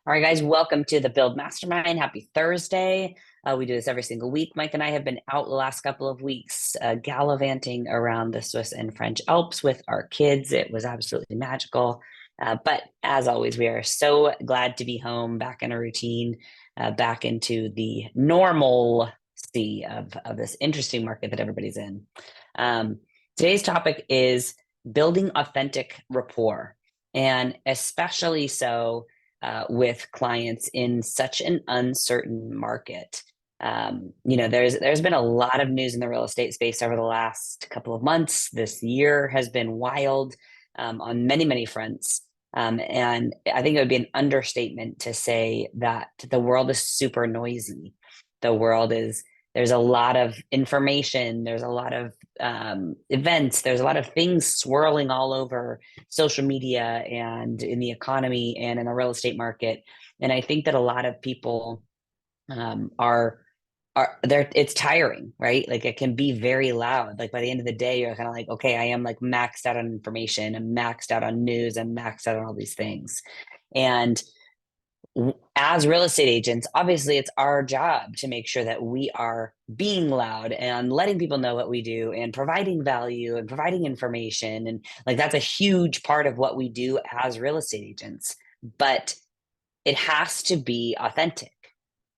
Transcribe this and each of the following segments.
All right, guys, welcome to the Build Mastermind. Happy Thursday. We do this every single week. Mike and I have been out the last couple of weeks gallivanting around the Swiss and French Alps with our kids. It was absolutely magical. But as always, we are so glad to be home, back in a routine, back into the normalcy of this interesting market that everybody's in. Today's topic is building authentic rapport, and especially so with clients in such an uncertain market. There's been a lot of news in the real estate space over the last couple of months. This year has been wild on many, many fronts. And I think it would be an understatement to say that the world is super noisy. There's a lot of information, there's a lot of events, there's a lot of things swirling all over social media and in the economy and in the real estate market. And I think that a lot of people are there. It's tiring, right? Like it can be very loud. Like by the end of the day, you're kind of like, okay, I am like maxed out on information, I'm maxed out on news, I'm maxed out on all these things. And as real estate agents, obviously it's our job to make sure that we are being loud and letting people know what we do and providing value and providing information. And like that's a huge part of what we do as real estate agents. But it has to be authentic.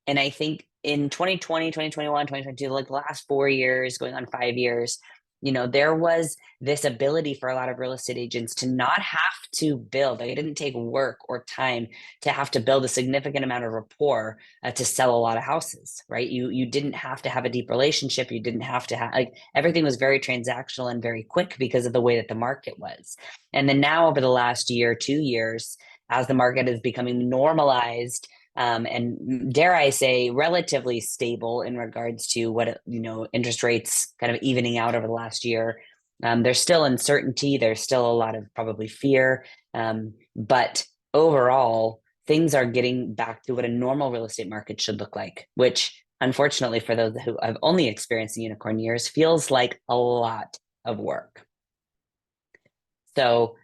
And I think in 2020, 2021, 2022, like the last 4 years, going on 5 years, there was this ability for a lot of real estate agents to not have to build. Like it didn't take work or time to have to build a significant amount of rapport to sell a lot of houses, right? You didn't have to have a deep relationship. You didn't have to have, like, everything was very transactional and very quick because of the way that the market was. And then now over the last year, 2 years, as the market is becoming normalized, and dare I say, relatively stable in regards to what, interest rates kind of evening out over the last year. There's still uncertainty. There's still a lot of probably fear. But overall, things are getting back to what a normal real estate market should look like, which unfortunately for those who have only experienced the unicorn years feels like a lot of work. So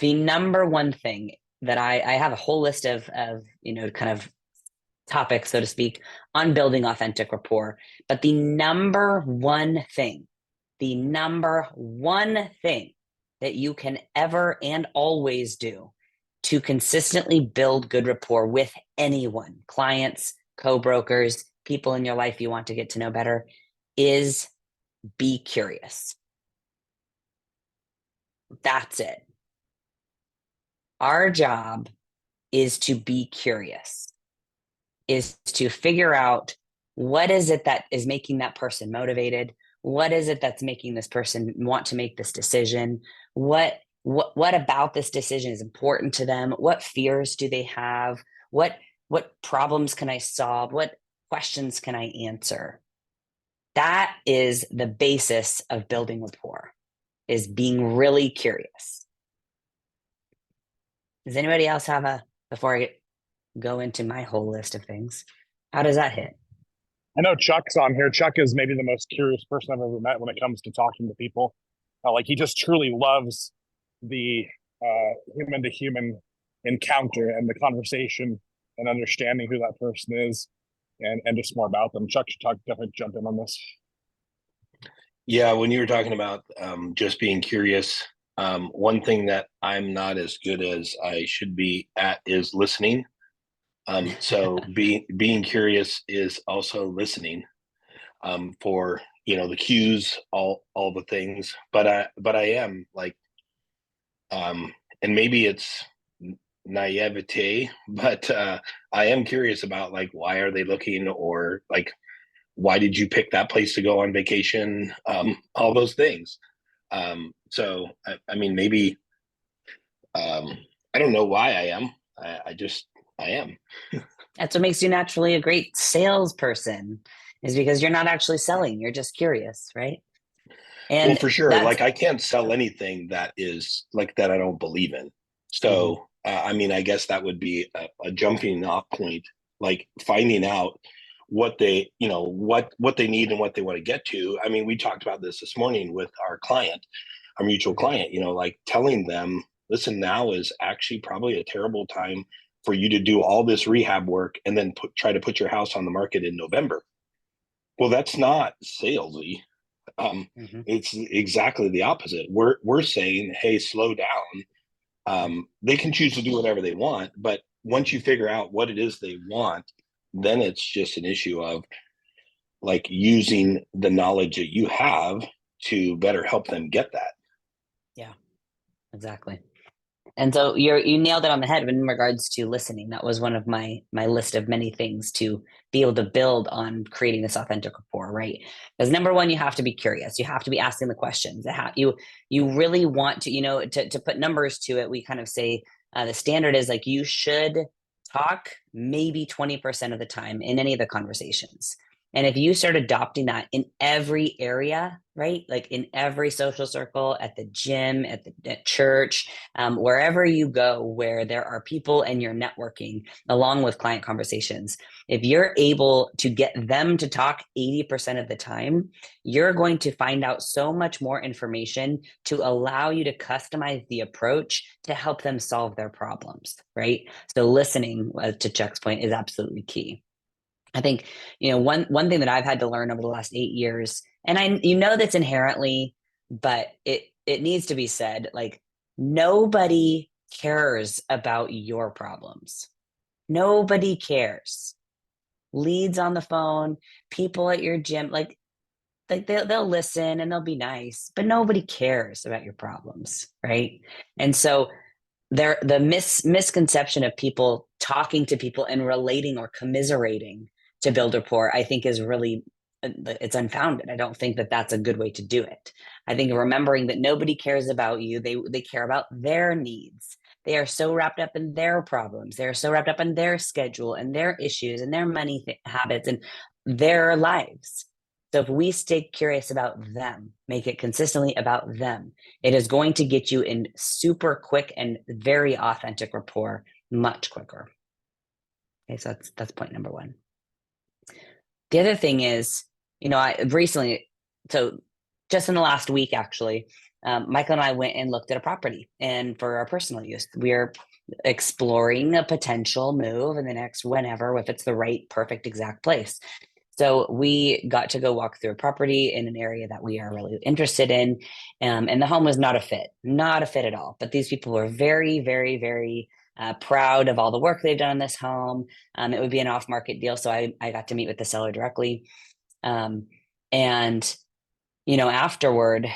the number one thing that I have a whole list of kind of topics, so to speak, on building authentic rapport. But the number one thing that you can ever and always do to consistently build good rapport with anyone, clients, co-brokers, people in your life you want to get to know better, is be curious. That's it. Our job is to be curious, is to figure out what is it that is making that person motivated? What is it that's making this person want to make this decision? What about this decision is important to them? What fears do they have? What problems can I solve? What questions can I answer? That is the basis of building rapport, is being really curious. Does anybody else have before I go into my whole list of things, how does that hit? I know Chuck's on here. Chuck is maybe the most curious person I've ever met when it comes to talking to people. Like he just truly loves the human to human encounter and the conversation and understanding who that person is and just more about them. Chuck should definitely jump in on this. Yeah, when you were talking about just being curious, one thing that I'm not as good as I should be at is listening. So being curious is also listening for the cues, all the things. But I am like, and maybe it's naivete, but I am curious about like why are they looking, or like why did you pick that place to go on vacation? All those things. So I mean, maybe I don't know why I am. I am. That's what makes you naturally a great salesperson, is because you're not actually selling, you're just curious, right? And well, for sure, like I can't sell anything that is like that I don't believe in. So I mean, I guess that would be a jumping off point, like finding out what they what they need and what they want to get to. I mean, we talked about this morning with our client, our mutual client, like telling them, listen, now is actually probably a terrible time for you to do all this rehab work and then try to put your house on the market in November. Well, that's not salesy. It's exactly the opposite. We're saying, hey, slow down. They can choose to do whatever they want, but once you figure out what it is they want, then it's just an issue of like using the knowledge that you have to better help them get that. Yeah, exactly. And so you nailed it on the head in regards to listening. That was one of my list of many things to be able to build on creating this authentic rapport, right? Because number one, you have to be curious. You have to be asking the questions. You really want to, to put numbers to it. We kind of say the standard is like you should talk maybe 20% of the time in any of the conversations. And if you start adopting that in every area, right? Like in every social circle, at the gym, at church, wherever you go, where there are people and you're networking along with client conversations, if you're able to get them to talk 80% of the time, you're going to find out so much more information to allow you to customize the approach to help them solve their problems, right? So listening, to Chuck's point, is absolutely key. I think, one thing that I've had to learn over the last 8 years, and that's inherently, but it needs to be said, like, nobody cares about your problems. Nobody cares. Leads on the phone, people at your gym, like they'll listen and they'll be nice, but nobody cares about your problems, right? And so the misconception of people talking to people and relating or commiserating to build rapport, I think, is really, it's unfounded. I don't think that that's a good way to do it. I think remembering that nobody cares about you, they care about their needs. They are so wrapped up in their problems. They're so wrapped up in their schedule and their issues and their money habits and their lives. So if we stay curious about them, make it consistently about them, it is going to get you in super quick and very authentic rapport much quicker. Okay, so that's point number one. The other thing is, I recently, so just in the last week, actually, Michael and I went and looked at a property, and for our personal use, we're exploring a potential move in the next whenever, if it's the right, perfect, exact place. So we got to go walk through a property in an area that we are really interested in. And the home was not a fit at all. But these people were very, very, very proud of all the work they've done on this home. It would be an off-market deal. So I got to meet with the seller directly. And afterward,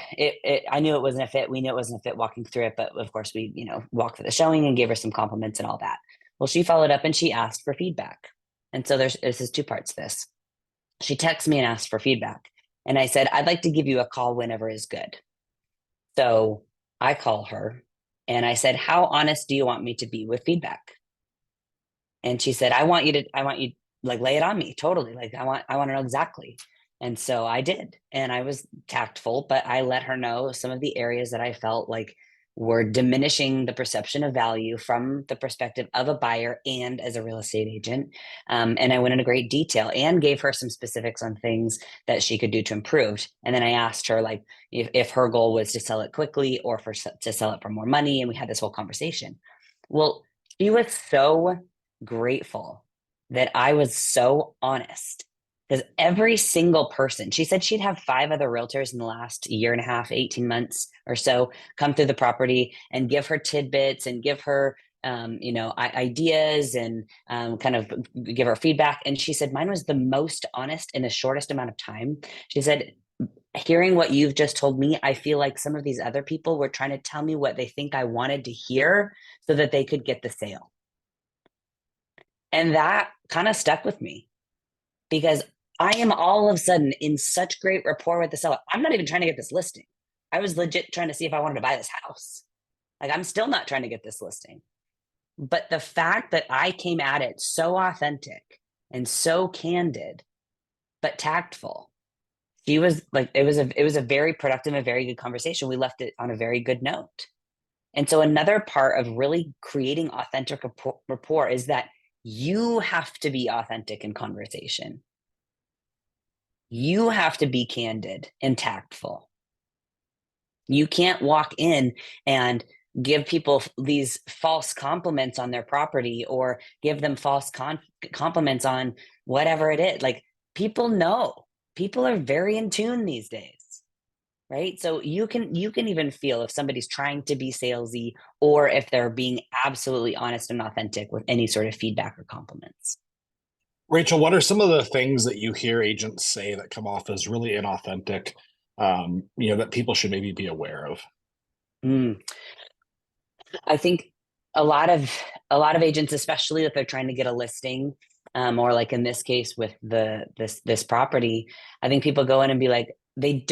I knew it wasn't a fit. We knew it wasn't a fit walking through it. But of course, we, walked for the showing and gave her some compliments and all that. Well, she followed up and she asked for feedback. And so this is two parts to this. She texted me and asked for feedback. And I said, I'd like to give you a call whenever is good. So I call her and I said, how honest do you want me to be with feedback? And she said, I want you like lay it on me. Totally. Like I want to know exactly. And so I did. And I was tactful, but I let her know some of the areas that I felt like were diminishing the perception of value from the perspective of a buyer and as a real estate agent. And I went into great detail and gave her some specifics on things that she could do to improve. And then I asked her like if her goal was to sell it quickly or to sell it for more money. And we had this whole conversation. Well, she was so grateful that I was so honest. Because every single person, she said she'd have 5 other realtors in the last year and a half, 18 months or so, come through the property and give her tidbits and give her, ideas and kind of give her feedback. And she said, mine was the most honest in the shortest amount of time. She said, hearing what you've just told me, I feel like some of these other people were trying to tell me what they think I wanted to hear so that they could get the sale. And that kind of stuck with me because I am all of a sudden in such great rapport with the seller. I'm not even trying to get this listing. I was legit trying to see if I wanted to buy this house. Like I'm still not trying to get this listing. But the fact that I came at it so authentic and so candid, but tactful, she was like, it was a very productive and very good conversation. We left it on a very good note. And so another part of really creating authentic rapport is that you have to be authentic in conversation. You have to be candid and tactful. You can't walk in and give people these false compliments on their property, or give them false compliments on whatever it is. Like, people know, people are very in tune these days, right? So you can even feel if somebody's trying to be salesy, or if they're being absolutely honest and authentic with any sort of feedback or compliments. Rachel, what are some of the things that you hear agents say that come off as really inauthentic, that people should maybe be aware of? Mm. I think a lot of agents, especially if they're trying to get a listing, or like in this case with this property, I think people go in and be like, they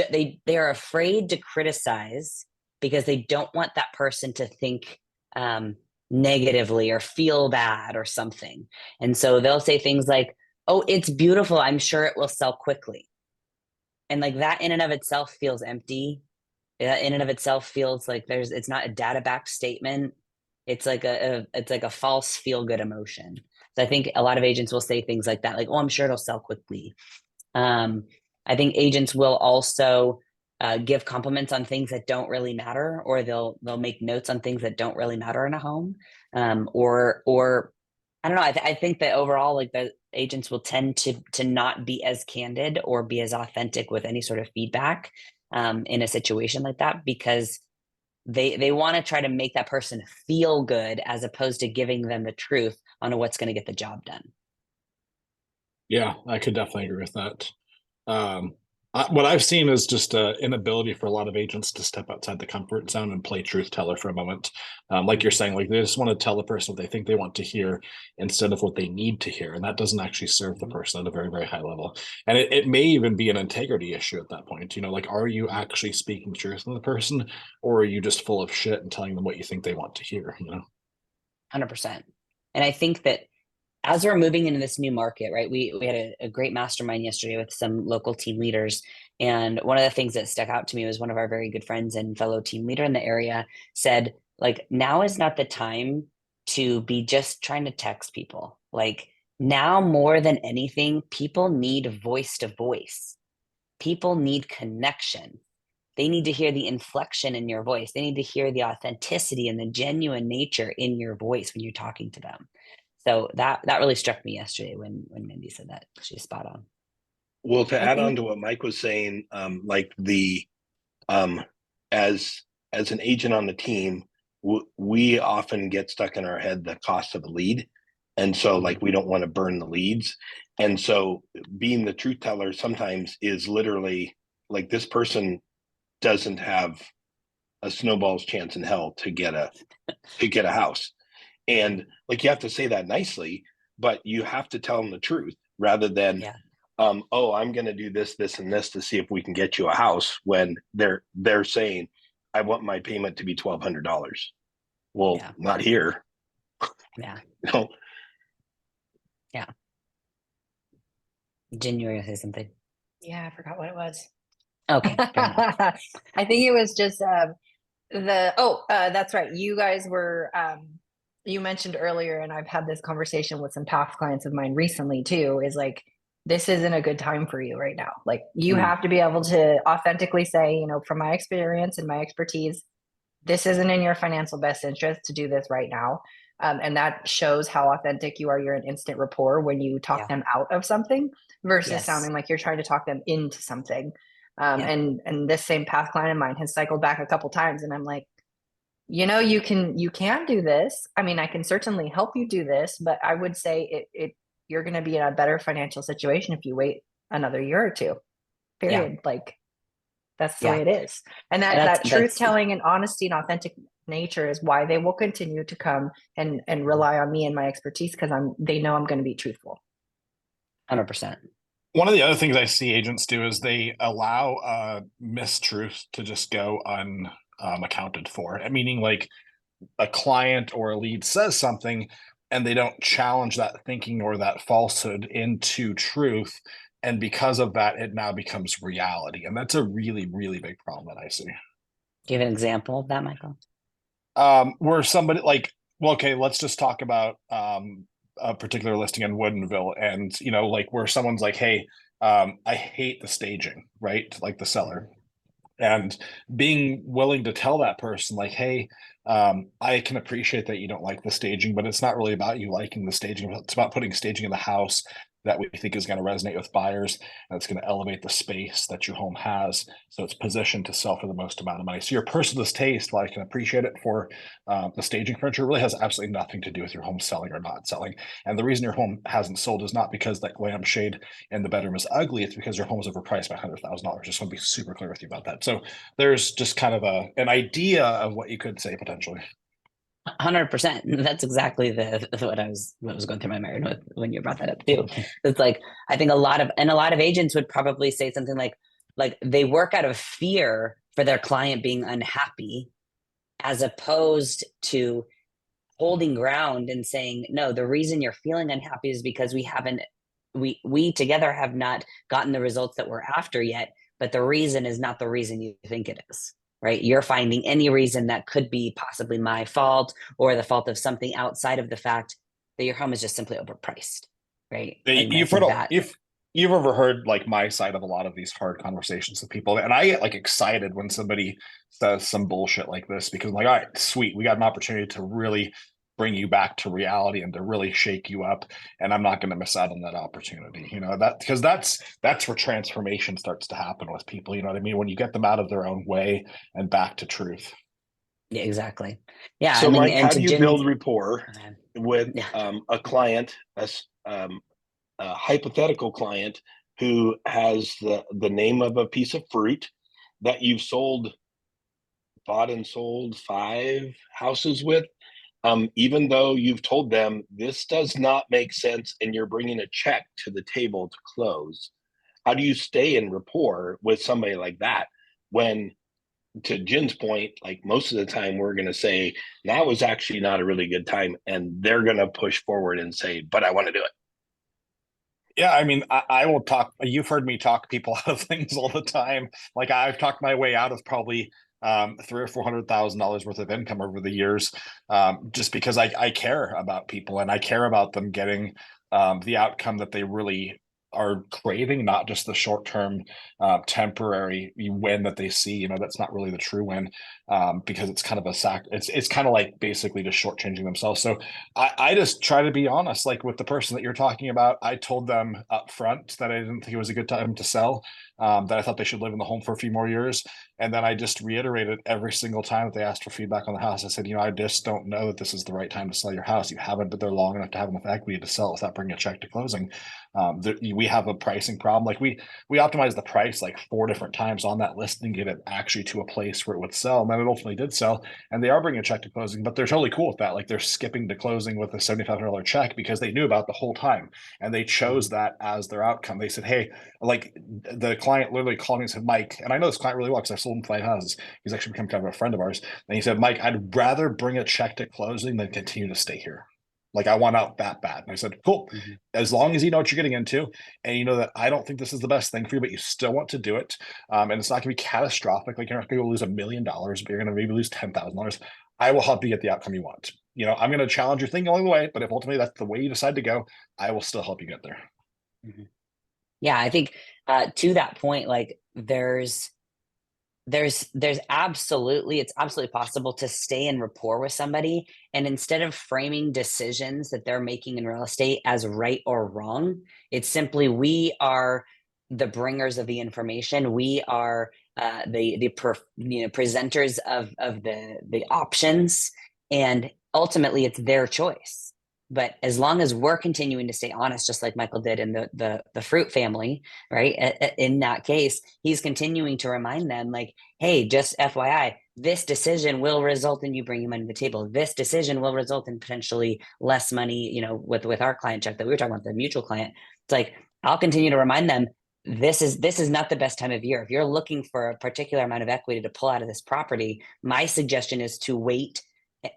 are afraid to criticize because they don't want that person to think negatively or feel bad or something. And so they'll say things like, "Oh, it's beautiful. I'm sure it will sell quickly." And like that in and of itself feels empty. In and of itself feels like it's not a data backed statement. It's like a false feel good emotion. So I think a lot of agents will say things like that, like, "Oh, I'm sure it'll sell quickly." um, I think agents will also give compliments on things that don't really matter, or they'll make notes on things that don't really matter in a home. Or I don't know. I think that overall, like, the agents will tend to not be as candid or be as authentic with any sort of feedback in a situation like that, because they want to try to make that person feel good as opposed to giving them the truth on what's going to get the job done. Yeah, I could definitely agree with that. Um, what I've seen is just an inability for a lot of agents to step outside the comfort zone and play truth teller for a moment. Like you're saying, like they just want to tell the person what they think they want to hear instead of what they need to hear. And that doesn't actually serve the person at a very, very high level. And it may even be an integrity issue at that point. Like, are you actually speaking truth to the person, or are you just full of shit and telling them what you think they want to hear? 100%. And I think that as we're moving into this new market, right? We had a great mastermind yesterday with some local team leaders. And one of the things that stuck out to me was one of our very good friends and fellow team leader in the area said, like, now is not the time to be just trying to text people. Like, now more than anything, people need voice to voice. People need connection. They need to hear the inflection in your voice. They need to hear the authenticity and the genuine nature in your voice when you're talking to them. So that really struck me yesterday when Mindy said that. She's spot on. Well, to I add on think to what Mike was saying, like um, as an agent on the team, we often get stuck in our head the cost of a lead, and so like we don't want to burn the leads, and so being the truth teller sometimes is literally like this person doesn't have a snowball's chance in hell to get a house, and like you have to say that nicely, but you have to tell them the truth rather than Yeah. oh, I'm going to do this, this, and this to see if we can get you a house, when they're saying, I want my payment to be $1,200. Well, Yeah. not here. Yeah. You know? Yeah. Jen, you were gonna say something. Yeah, I forgot what it was. Okay. Fair enough. I think it was just that's right. You guys were you mentioned earlier, and I've had this conversation with some past clients of mine recently too, is like, this isn't a good time for you right now. Like, you have to be able to authentically say, from my experience and my expertise, this isn't in your financial best interest to do this right now. And that shows how authentic you are. You're an instant rapport when you talk Yeah. them out of something versus Yes. sounding like you're trying to talk them into something. Yeah. And this same past client of mine has cycled back a couple times, and I'm like, you can do this. I mean, I can certainly help you do this, but I would say you're going to be in a better financial situation if you wait another year or two. Period. Like, that's the way it is. And that truth telling and honesty and authentic nature is why they will continue to come and rely on me and my expertise, because they know I'm going to be truthful. 100%. One of the other things I see agents do is they allow mistruth to just go unaccounted for. Meaning, like, a client or a lead says something and they don't challenge that thinking or that falsehood into truth. And because of that, it now becomes reality. And that's a really, really big problem that I see. Do you have an example of that, Michael? Where somebody like, well, okay, let's just talk about a particular listing in Woodinville, and like where someone's like, hey, I hate the staging, right? Like the seller. And being willing to tell that person, like, hey, I can appreciate that you don't like the staging, but it's not really about you liking the staging. It's about putting staging in the house that we think is going to resonate with buyers, and it's going to elevate the space that your home has, so it's positioned to sell for the most amount of money. So your personal taste, while I can appreciate it for the staging furniture, really has absolutely nothing to do with your home selling or not selling. And the reason your home hasn't sold is not because that lampshade in the bedroom is ugly. It's because your home is overpriced by $100,000. Just want to be super clear with you about that. So there's just kind of an idea of what you could say potentially. 100%. That's exactly what was going through my mind when you brought that up too. It's like, I think a lot of agents would probably say something like they work out of fear for their client being unhappy, as opposed to holding ground and saying, no, the reason you're feeling unhappy is because we together have not gotten the results that we're after yet, but the reason is not the reason you think it is. Right? You're finding any reason that could be possibly my fault or the fault of something outside of the fact that your home is just simply overpriced. Right? And You've ever heard like my side of a lot of these hard conversations with people, and I get like excited when somebody says some bullshit like this, because I'm like, all right, sweet, we got an opportunity to really bring you back to reality and to really shake you up, and I'm not going to miss out on that opportunity. That, because that's where transformation starts to happen with people. You know what I mean? When you get them out of their own way and back to truth. Yeah, exactly. Yeah. So, Mike, how do you Jim's build rapport with a client, a hypothetical client who has the name of a piece of fruit that you've bought and sold 5 houses with, even though you've told them this does not make sense and you're bringing a check to the table to close? How do you stay in rapport with somebody like that when, to Jen's point, like most of the time we're going to say now is actually not a really good time, and they're going to push forward and say, but I want to do it? Yeah, I mean, I will talk. You've heard me talk people out of things all the time. Like I've talked my way out of probably $300,000 or $400,000 worth of income over the years, just because I care about people and I care about them getting the outcome that they really are craving, not just the short-term temporary win that they see. That's not really the true win, because it's kind of it's kind of like basically just shortchanging themselves. So I just try to be honest, like with the person that you're talking about. I told them up front that I didn't think it was a good time to sell, that I thought they should live in the home for a few more years. And then I just reiterated every single time that they asked for feedback on the house. I said, I just don't know that this is the right time to sell your house. You haven't been there long enough to have enough equity to sell without bringing a check to closing. We have a pricing problem. Like we optimized the price like 4 different times on that listing, get it actually to a place where it would sell. And then it ultimately did sell, and they are bringing a check to closing, but they're totally cool with that. Like they're skipping to closing with a $7,500 check because they knew about the whole time, and they chose that as their outcome. They said, hey, like the client literally called me and said, Mike, and I know this client really well because I've sold him 5 houses. He's actually become kind of a friend of ours. And he said, Mike, I'd rather bring a check to closing than continue to stay here. Like I want out that bad. And I said, cool. Mm-hmm. As long as you know what you're getting into, and you know that I don't think this is the best thing for you, but you still want to do it, and it's not going to be catastrophic. Like you're not going to lose $1 million, but you're going to maybe lose $10,000. I will help you get the outcome you want. I'm going to challenge your thinking along the way, but if ultimately that's the way you decide to go, I will still help you get there. Mm-hmm. Yeah, I think to that point, like there's absolutely, it's absolutely possible to stay in rapport with somebody, and instead of framing decisions that they're making in real estate as right or wrong, it's simply, we are the bringers of the information. We are the presenters of the options, and ultimately it's their choice. But as long as we're continuing to stay honest, just like Michael did in the fruit family, right? In that case, he's continuing to remind them, like, hey, just FYI, this decision will result in you bringing money to the table. This decision will result in potentially less money, with our client check that we were talking about, the mutual client. It's like, I'll continue to remind them, this is not the best time of year. If you're looking for a particular amount of equity to pull out of this property, my suggestion is to wait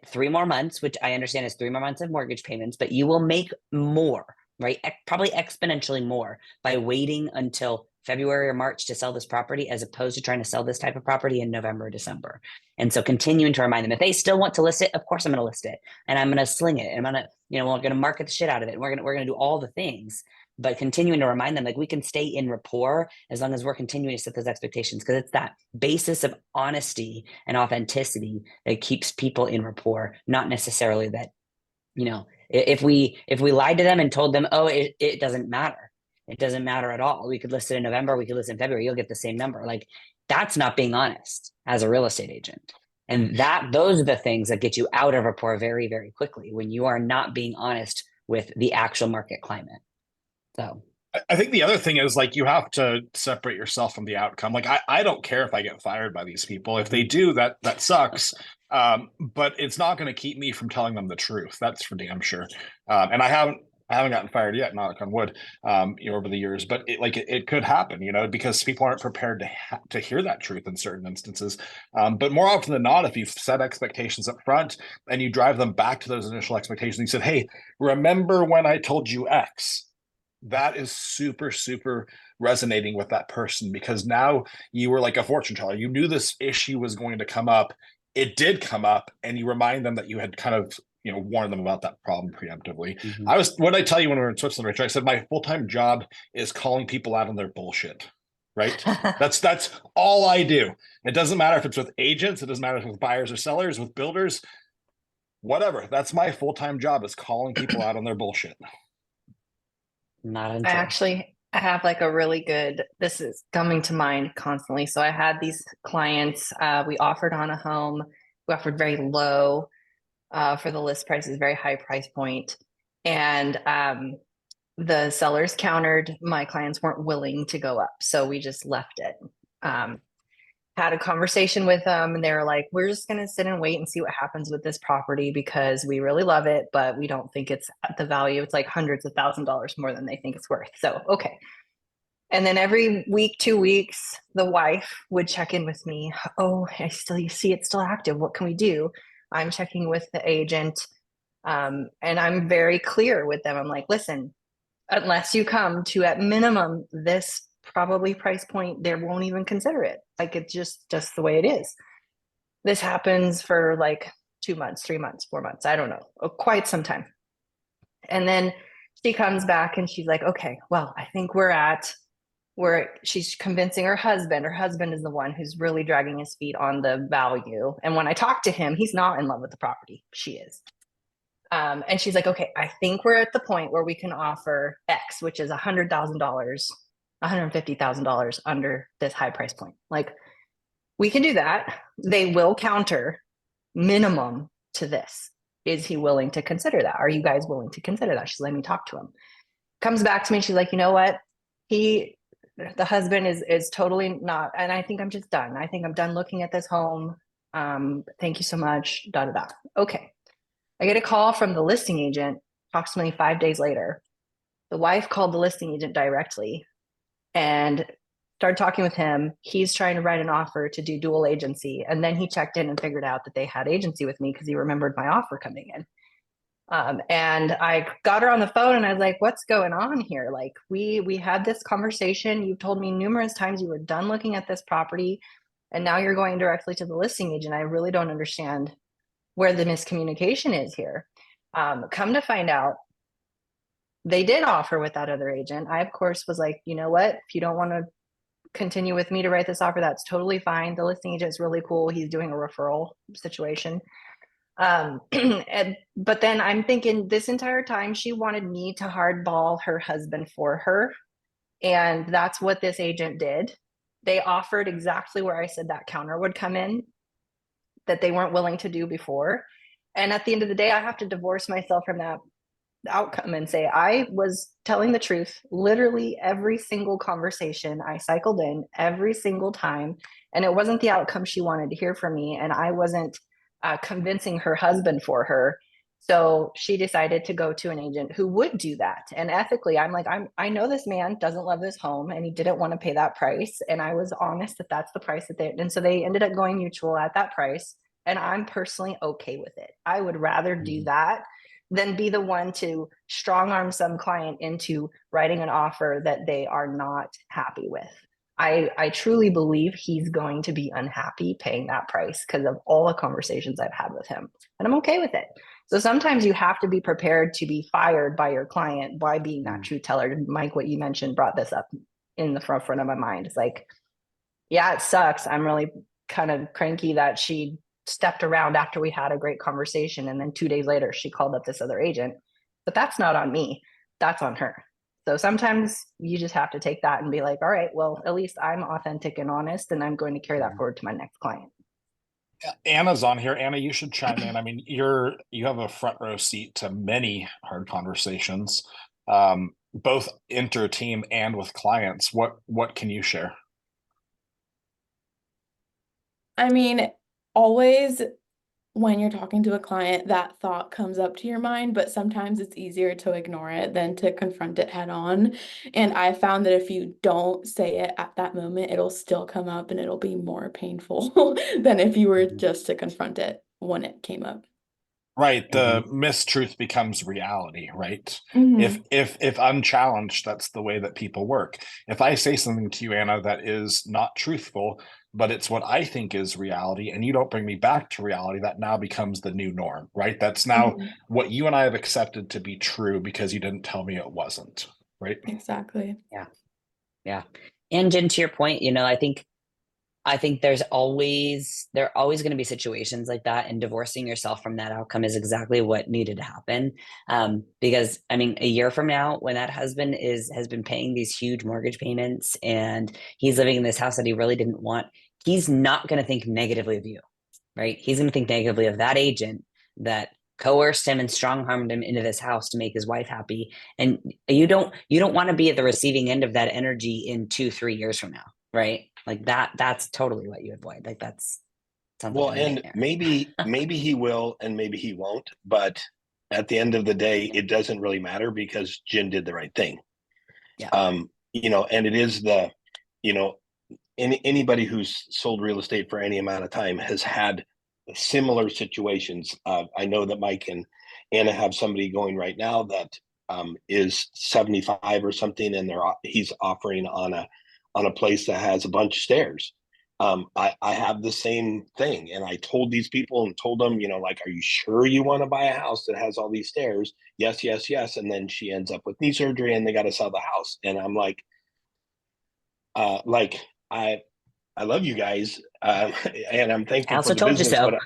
3 more months, which I understand is 3 more months of mortgage payments, but you will make more, right? Probably exponentially more by waiting until February or March to sell this property, as opposed to trying to sell this type of property in November or December. And so continuing to remind them, if they still want to list it, of course I'm going to list it, and I'm going to sling it, and I'm going to, we're going to market the shit out of it, and we're going to do all the things. But continuing to remind them, like, we can stay in rapport as long as we're continuing to set those expectations, because it's that basis of honesty and authenticity that keeps people in rapport, not necessarily that, if we lied to them and told them, oh, it doesn't matter. It doesn't matter at all. We could list it in November, we could list it in February, you'll get the same number. Like, that's not being honest as a real estate agent. And those are the things that get you out of rapport very, very quickly, when you are not being honest with the actual market climate. So I think the other thing is, like, you have to separate yourself from the outcome. Like, I don't care if I get fired by these people. If they do, that sucks. But it's not going to keep me from telling them the truth. That's for damn sure. And I haven't gotten fired yet, knock on wood, over the years, but it could happen, because people aren't prepared to hear that truth in certain instances. But more often than not, if you've set expectations up front and you drive them back to those initial expectations, you said, hey, remember when I told you X? That is super, super resonating with that person, because now you were like a fortune teller. You knew this issue was going to come up. It did come up, and you remind them that you had kind of, warned them about that problem preemptively. Mm-hmm. What did I tell you when we were in Switzerland, Rachel? I said, my full-time job is calling people out on their bullshit, right? That's all I do. It doesn't matter if it's with agents. It doesn't matter if it's with buyers or sellers, with builders, whatever. That's my full-time job, is calling people out on their bullshit. Not until. I have like a really good, this is coming to mind constantly. So I had these clients, we offered on a home, we offered very low for the list prices, very high price point. And the sellers countered, my clients weren't willing to go up. So we just left it. Had a conversation with them, and they were like, we're just going to sit and wait and see what happens with this property, because we really love it, but we don't think it's at the value. It's like hundreds of $1,000s more than they think it's worth. So, okay. And then every week, 2 weeks, the wife would check in with me. Oh, you see it's still active. What can we do? I'm checking with the agent. And I'm very clear with them. I'm like, listen, unless you come to at minimum this probably price point, they won't even consider it. Like, it's just the way it is. This happens for like 2 months, 3 months, 4 months, I don't know, quite some time. And then she comes back and she's like, okay, well, I think she's convincing her husband. Her husband is the one who's really dragging his feet on the value. And when I talk to him, he's not in love with the property. She is. And she's like, okay, I think we're at the point where we can offer X, which is $100,000, $150,000 under this high price point. Like, we can do that. They will counter minimum to this. Is he willing to consider that? Are you guys willing to consider that? She's, let me talk to him. Comes back to me. She's like, you know what? The husband is totally not. And I think I'm just done. I think I'm done looking at this home. Thank you so much. Da, da, da. Okay. I get a call from the listing agent approximately 5 days later. The wife called the listing agent directly and started talking with him. He's trying to write an offer to do dual agency. And then he checked in and figured out that they had agency with me because he remembered my offer coming in. And I got her on the phone and I was like, what's going on here? Like, we had this conversation. You've told me numerous times you were done looking at this property, and now you're going directly to the listing agent. I really don't understand where the miscommunication is here. Come to find out, they did offer with that other agent. I, of course, was like, you know what? If you don't want to continue with me to write this offer, that's totally fine. The listing agent is really cool. He's doing a referral situation. But then I'm thinking, this entire time she wanted me to hardball her husband for her. And that's what this agent did. They offered exactly where I said that counter would come in, that they weren't willing to do before. And at the end of the day, I have to divorce myself from that outcome and say, I was telling the truth. Literally every single conversation I cycled in every single time. And it wasn't the outcome she wanted to hear from me. And I wasn't convincing her husband for her. So she decided to go to an agent who would do that. And ethically, I'm like, I know this man doesn't love this home and he didn't want to pay that price. And I was honest that that's the price that and so they ended up going mutual at that price. And I'm personally okay with it. I would rather do that than be the one to strong arm some client into writing an offer that they are not happy with. I truly believe he's going to be unhappy paying that price because of all the conversations I've had with him. And I'm okay with it. So sometimes you have to be prepared to be fired by your client by being that true teller. Mike, what you mentioned brought this up in the front of my mind. It's like, yeah, it sucks. I'm really kind of cranky that she stepped around after we had a great conversation. And then 2 days later, she called up this other agent. But that's not on me. That's on her. So sometimes you just have to take that and be like, all right, well, at least I'm authentic and honest, and I'm going to carry that forward to my next client. Anna's on here. Anna, you should chime in. I mean, you have a front row seat to many hard conversations, both inter-team and with clients. What can you share? I mean, always when you're talking to a client, that thought comes up to your mind, but sometimes it's easier to ignore it than to confront it head on. And I found that if you don't say it at that moment, it'll still come up and it'll be more painful than if you were just to confront it when it came up. Right. The mistruth becomes reality, right? Mhm. If unchallenged, that's the way that people work. If I say something to you, Anna, that is not truthful, but it's what I think is reality, and you don't bring me back to reality, that now becomes the new norm, right? That's now what you and I have accepted to be true because you didn't tell me it wasn't, right? Exactly. Yeah. And Jen, to your point, I think there are always going to be situations like that, and divorcing yourself from that outcome is exactly what needed to happen. Because I mean, a year from now, when that husband has been paying these huge mortgage payments and he's living in this house that he really didn't want, he's not going to think negatively of you, right? He's going to think negatively of that agent that coerced him and strong armed him into this house to make his wife happy. And you don't want to be at the receiving end of that energy in 2-3 years from now, right? Like that's totally what you avoid. Like that's sounds Well, like a and nightmare. maybe he will and maybe he won't, but at the end of the day, it doesn't really matter because Jen did the right thing. Yeah. And it is anybody who's sold real estate for any amount of time has had similar situations. I know that Mike and Anna have somebody going right now that is 75 or something, and he's offering on a place that has a bunch of stairs. I have the same thing, and I told these people and told them, like, are you sure you want to buy a house that has all these stairs? Yes, yes, yes. And then she ends up with knee surgery, and they got to sell the house. And I'm like, I love you guys, and I'm I thankful for also the told you business, so.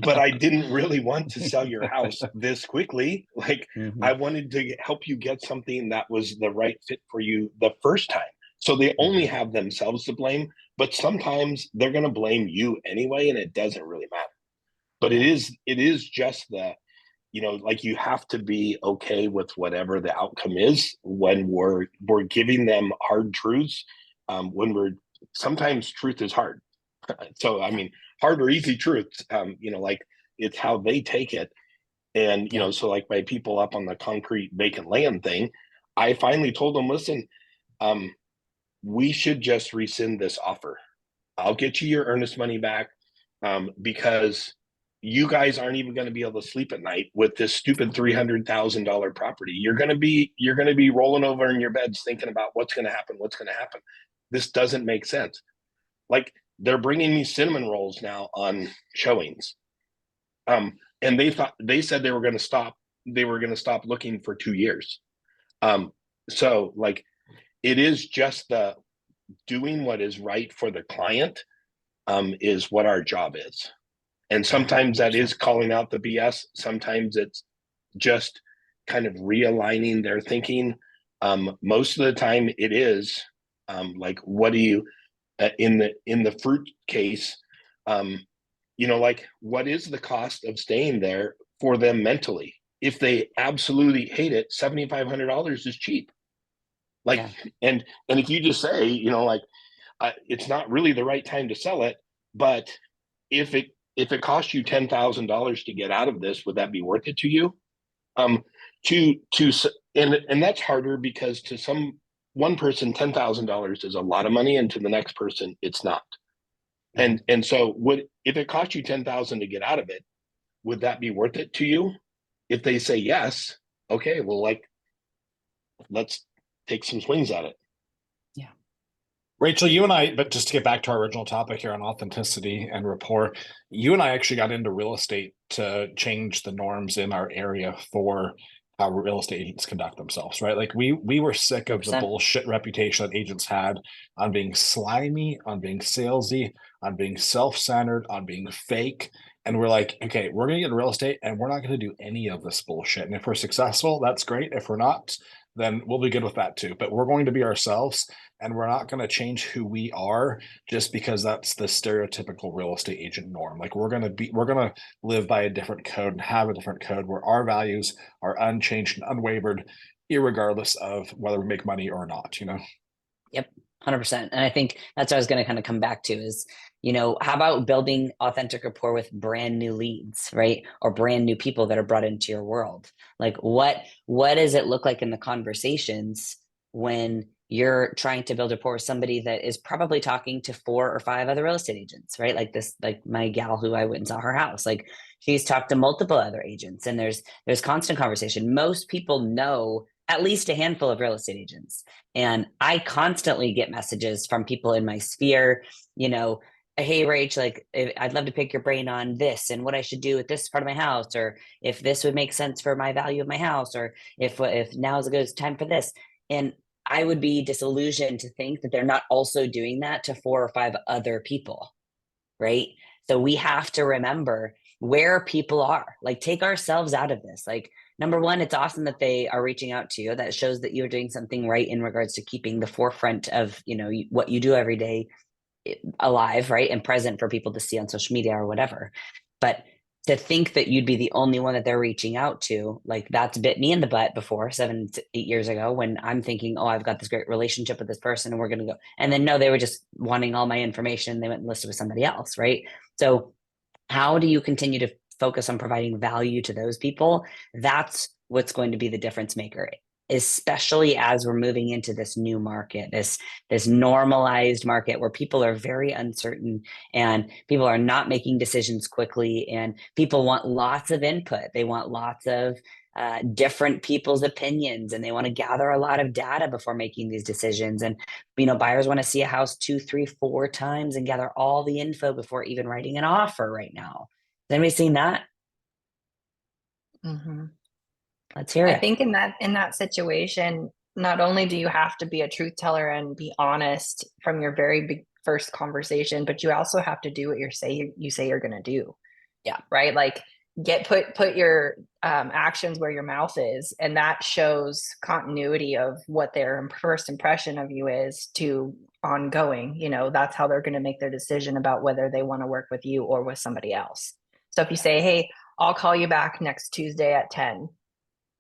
but I didn't really want to sell your house this quickly. Like, I wanted to help you get something that was the right fit for you the first time. So they only have themselves to blame, but sometimes they're going to blame you anyway, and it doesn't really matter. But it is just like, you have to be okay with whatever the outcome is when we're giving them hard truths. Sometimes truth is hard. So I mean, hard or easy truths, like, it's how they take it. And so like my people up on the concrete vacant land thing, I finally told them, listen, we should just rescind this offer. I'll get you your earnest money back, because you guys aren't even going to be able to sleep at night with this stupid $300,000 property. You're going to be rolling over in your beds thinking about what's going to happen. This doesn't make sense. Like, they're bringing me cinnamon rolls now on showings. And they said they were going to stop looking for 2 years. So like, it is just the doing what is right for the client, is what our job is. And sometimes that is calling out the BS. Sometimes it's just kind of realigning their thinking. Most of the time it is, like, what do you, in the fruit case, like, what is the cost of staying there for them mentally? If they absolutely hate it, $7,500 is cheap. Like, and if you just say, like, it's not really the right time to sell it, but if it costs you $10,000 to get out of this, would that be worth it to you? And that's harder because to one person, $10,000 is a lot of money, and to the next person, it's not. And so if it cost you $10,000 to get out of it, would that be worth it to you? if they say yes, okay, well, like, let's take some swings at it. Yeah. Rachel, you and I, but just to get back to our original topic here on authenticity and rapport, you and I actually got into real estate to change the norms in our area for how real estate agents conduct themselves, right? Like we were sick of the 100%. bullshit reputation that agents had on being slimy, on being salesy, on being self-centered, on being fake. And we're like, okay, we're going to get in real estate and we're not going to do any of this bullshit. And if we're successful, that's great. If we're not, then we'll be good with that too. But we're going to be ourselves, and we're not going to change who we are just because that's the stereotypical real estate agent norm. Like we're going to live by a different code and have a different code where our values are unchanged and unwavered, irregardless of whether we make money or not, you know? Yep, 100%. And I think that's what I was going to kind of come back to is, how about building authentic rapport with brand new leads, right? Or brand new people that are brought into your world. Like what does it look like in the conversations when you're trying to build rapport with somebody that is probably talking to 4 or 5 other real estate agents, right? Like my gal who I went and saw her house, like she's talked to multiple other agents, and there's constant conversation. Most people know at least a handful of real estate agents. And I constantly get messages from people in my sphere, hey, Rach, like I'd love to pick your brain on this and what I should do with this part of my house, or if this would make sense for my value of my house, or if now is a good time for this. And I would be disillusioned to think that they're not also doing that to 4 or 5 other people, right? So we have to remember where people are. Like take ourselves out of this. Like number one, it's awesome that they are reaching out to you. That shows that you're doing something right in regards to keeping the forefront of what you do every day alive, right, and present for people to see on social media or whatever. But to think that you'd be the only one that they're reaching out to, like that's bit me in the butt before 7 to 8 years ago, when I'm thinking, oh, I've got this great relationship with this person and we're going to go. And then no, they were just wanting all my information. They went and listed with somebody else, right? So how do you continue to focus on providing value to those people? That's what's going to be the difference maker, especially as we're moving into this new market, this normalized market where people are very uncertain and people are not making decisions quickly, and people want lots of input. They want lots of different people's opinions, and they want to gather a lot of data before making these decisions. And buyers want to see a house 2, 3, 4 times and gather all the info before even writing an offer right now. Has anybody seen that? Mm-hmm. Let's hear I it. think in that situation, not only do you have to be a truth teller and be honest from your very first conversation, but you also have to do what you say you're going to do. Yeah. Right. Like put your actions where your mouth is, and that shows continuity of what their first impression of you is to ongoing. That's how they're going to make their decision about whether they want to work with you or with somebody else. So if you say, hey, I'll call you back next Tuesday at 10,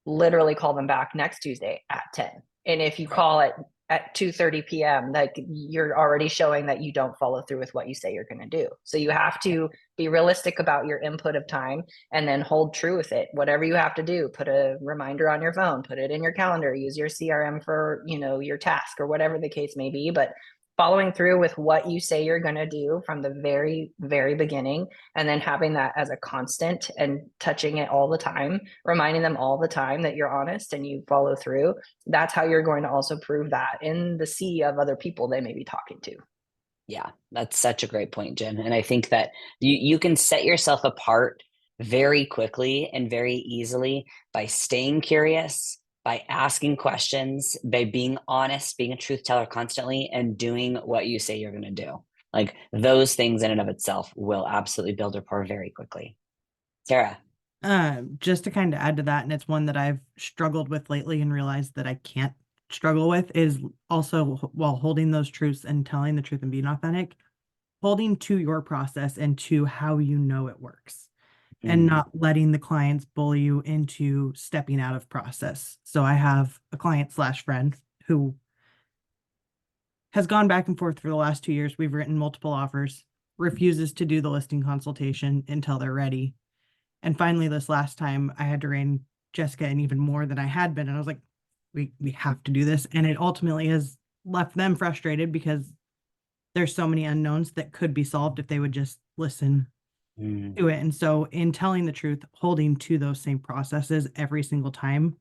literally call them back next Tuesday at 10. And if you call it at 2:30 p.m., like you're already showing that you don't follow through with what you say you're going to do. So you have to be realistic about your input of time and then hold true with it. Whatever you have to do, put a reminder on your phone, put it in your calendar, use your CRM for, your task or whatever the case may be. But following through with what you say you're going to do from the very, very beginning, and then having that as a constant and touching it all the time, reminding them all the time that you're honest and you follow through. That's how you're going to also prove that in the sea of other people they may be talking to. Yeah, that's such a great point, Jen. And I think that you can set yourself apart very quickly and very easily by staying curious, by asking questions, by being honest, being a truth teller constantly, and doing what you say you're going to do. Like those things in and of itself will absolutely build rapport very quickly. Sarah. Just to kind of add to that, and it's one that I've struggled with lately and realized that I can't struggle with, is also while holding those truths and telling the truth and being authentic, holding to your process and to how you know it works. And not letting the clients bully you into stepping out of process. So I have a client / friend who has gone back and forth for the last 2 years. We've written multiple offers, refuses to do the listing consultation until they're ready. And finally, this last time I had to rein Jessica in even more than I had been. And I was like, we have to do this. And it ultimately has left them frustrated because there's so many unknowns that could be solved if they would just listen Mm, to it. And so in telling the truth, holding to those same processes every single time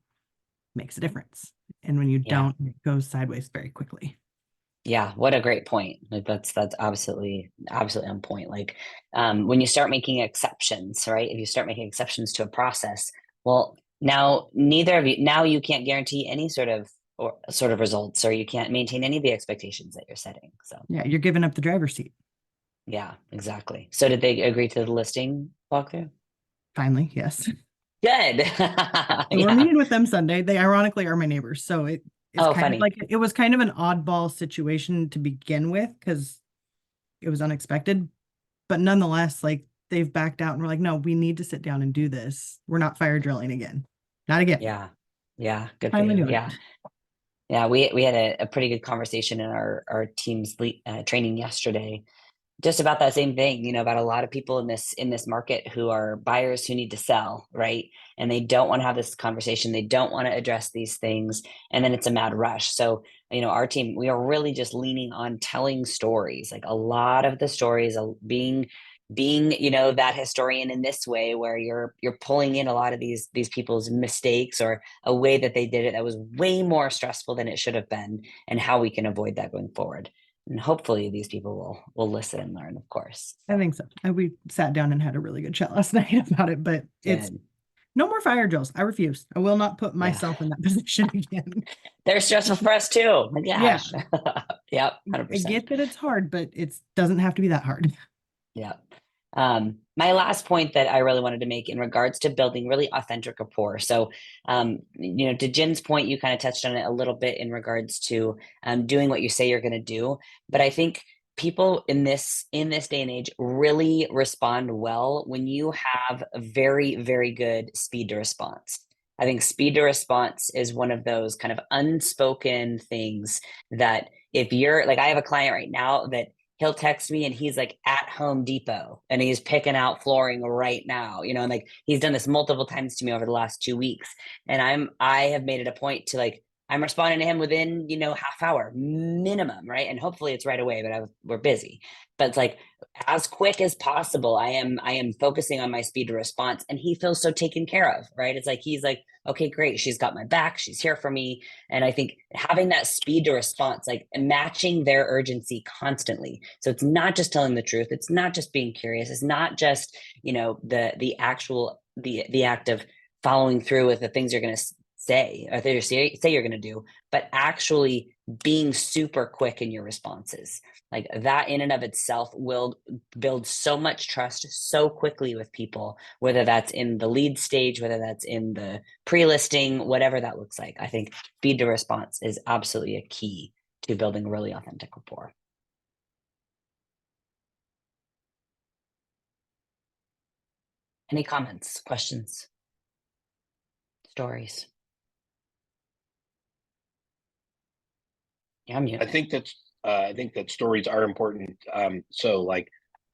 makes a difference. And when you yeah. don't, it goes sideways very quickly. Yeah, what a great point. Like that's absolutely on point. Like when you start making exceptions, right? If you start making exceptions to a process, well, now neither of you now you can't guarantee any sort of results, or you can't maintain any of the expectations that you're setting. So Yeah, you're giving up the driver's seat. yeah, exactly. So did they agree to the listing walkthrough? Finally, yes. Good. So we're Yeah. meeting with them Sunday. They ironically are my neighbors. So it is Oh, kind of funny. like it was kind of an oddball situation to begin with because it was unexpected. But nonetheless, like they've backed out and we're like, no, we need to sit down and do this. We're not fire drilling again. Not again. Yeah. Yeah. Good for Finally you. doing Yeah. it. Yeah. We had a pretty good conversation in our team's training yesterday, just about that same thing, about a lot of people in this market who are buyers who need to sell, right? And they don't want to have this conversation. They don't want to address these things. And then it's a mad rush. So, our team, we are really just leaning on telling stories, like a lot of the stories being, that historian in this way, where you're pulling in a lot of these people's mistakes, or a way that they did it that was way more stressful than it should have been, and how we can avoid that going forward. And hopefully these people will listen and learn, of course. I think so. And we sat down and had a really good chat last night about it, but it's Good. no more fire drills. I refuse. I will not put Yeah. myself in that position again. They're stressful for us too. My Yeah. gosh. Yep, I 100%. get that it's hard, but it doesn't have to be that hard. Yeah. My last point that I really wanted to make in regards to building really authentic rapport. So, to Jen's point, you kind of touched on it a little bit in regards to doing what you say you're going to do. But I think people in this day and age really respond well when you have a very, very good speed to response. I think speed to response is one of those kind of unspoken things that, if you're like, I have a client right now that he'll text me and he's like at Home Depot and he's picking out flooring right now, and like he's done this multiple times to me over the last 2 weeks. And I have made it a point to, like, I'm responding to him within, half hour minimum, right? And hopefully it's right away, but we're busy. But it's like, as quick as possible, I am focusing on my speed to response, and he feels so taken care of, right? It's like he's like, okay, great, she's got my back, she's here for me. And I think having that speed to response, like matching their urgency constantly. So it's not just telling the truth, it's not just being curious, it's not just, the actual the act of following through with the things you're going to say, or that you say you're going to do, but actually being super quick in your responses. Like that in and of itself will build so much trust so quickly with people, whether that's in the lead stage, whether that's in the pre-listing, whatever that looks like. I think speed to response is absolutely a key to building really authentic rapport. Any comments, questions, stories? Yeah, I'm mute. I think that stories are important. So like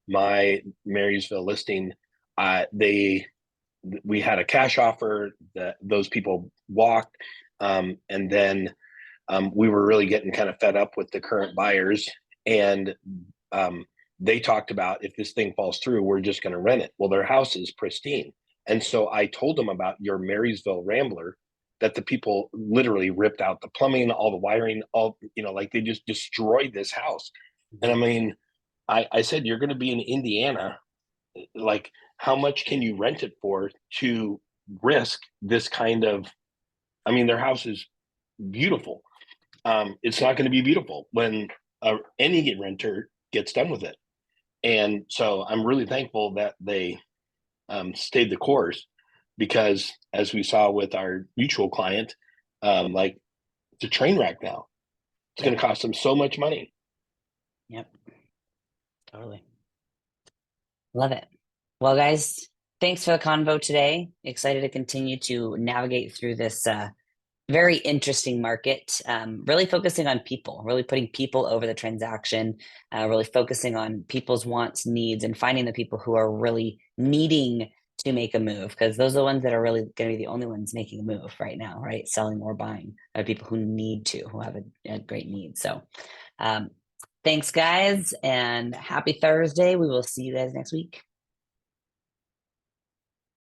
my Marysville listing, we had a cash offer that those people walked, and then we were really getting kind of fed up with the current buyers, and they talked about, if this thing falls through, we're just going to rent it. Well, their house is pristine, and so I told them about your Marysville Rambler, that the people literally ripped out the plumbing, all the wiring, all, like they just destroyed this house. And I mean, I said, you're going to be in Indiana, like how much can you rent it for to risk this kind of, I mean, their house is beautiful. It's not going to be beautiful when any renter gets done with it. And so I'm really thankful that they stayed the course, because as we saw with our mutual client, like it's a train wreck now. It's going to cost them so much money. Yep. Totally. Love it. Well, guys, thanks for the convo today. Excited to continue to navigate through this very interesting market, really focusing on people, really putting people over the transaction, really focusing on people's wants, needs, and finding the people who are really needing to make a move, because those are the ones that are really going to be the only ones making a move right now, right? Selling or buying are people who need to, who have a great need. So thanks, guys, and happy Thursday. We will see you guys next week.